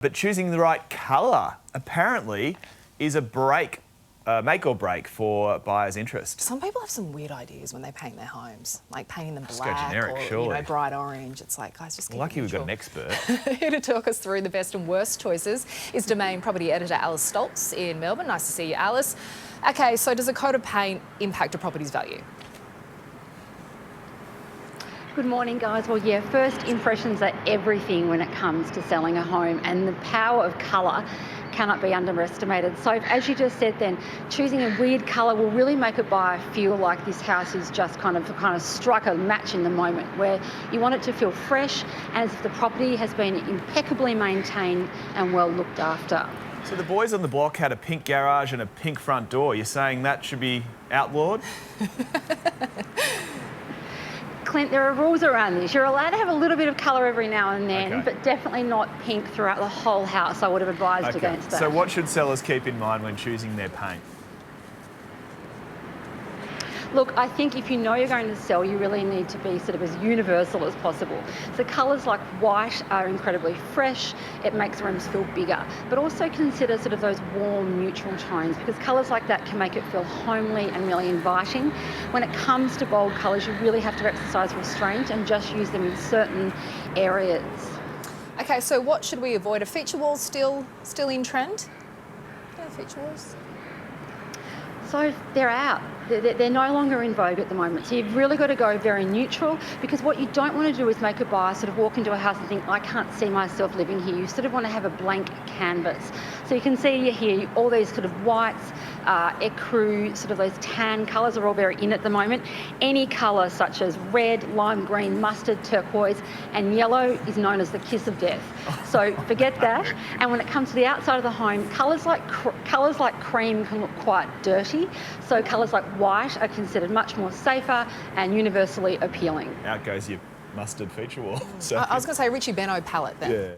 But choosing the right colour, apparently, is a make or break for buyers' interest. Some people have some weird ideas when they paint their homes, like painting them Just go black generic, or surely. bright orange. It's like, guys, just keep Lucky it we've got neutral. an expert. Here to talk us through the best and worst choices is Domain property editor Alice Stoltz in Melbourne. Nice to see you, Alice. Okay, so does a coat of paint impact a property's value? Good morning, guys. Well, yeah, first impressions are everything when it comes to selling a home, and the power of colour cannot be underestimated. So as you just said then, choosing a weird colour will really make a buyer feel like this house is just kind of struck a match in the moment, where you want it to feel fresh and as if the property has been impeccably maintained and well looked after. So the boys on the block had a pink garage and a pink front door. You're saying that should be outlawed? Clint, there are rules around this. You're allowed to have a little bit of colour every now and then, Okay. but definitely not pink throughout the whole house. I would have advised against that. So what should sellers keep in mind when choosing their paint? Look, I think if you know you're going to sell, you really need to be sort of as universal as possible. So colours like white are incredibly fresh. It makes rooms feel bigger. But also consider sort of those warm, neutral tones, because colours like that can make it feel homely and really inviting. When it comes to bold colours, you really have to exercise restraint and just use them in certain areas. Okay, so what should we avoid? Are feature walls still in trend? Yeah, feature walls. So they're out. They're no longer in vogue at the moment. So you've really got to go very neutral, because what you don't want to do is make a buyer sort of walk into a house and think, I can't see myself living here. You sort of want to have a blank canvas. So you can see here all these sort of whites, ecru, sort of those tan colours are all very in at the moment. Any colour such as red, lime green, mustard, turquoise and yellow is known as the kiss of death. So forget that. And when it comes to the outside of the home, colours like cream can look quite dirty. So colours like white are considered much more safer and universally appealing. Out goes your mustard feature wall. So I was going to say Richie Benaud palette then. yeah.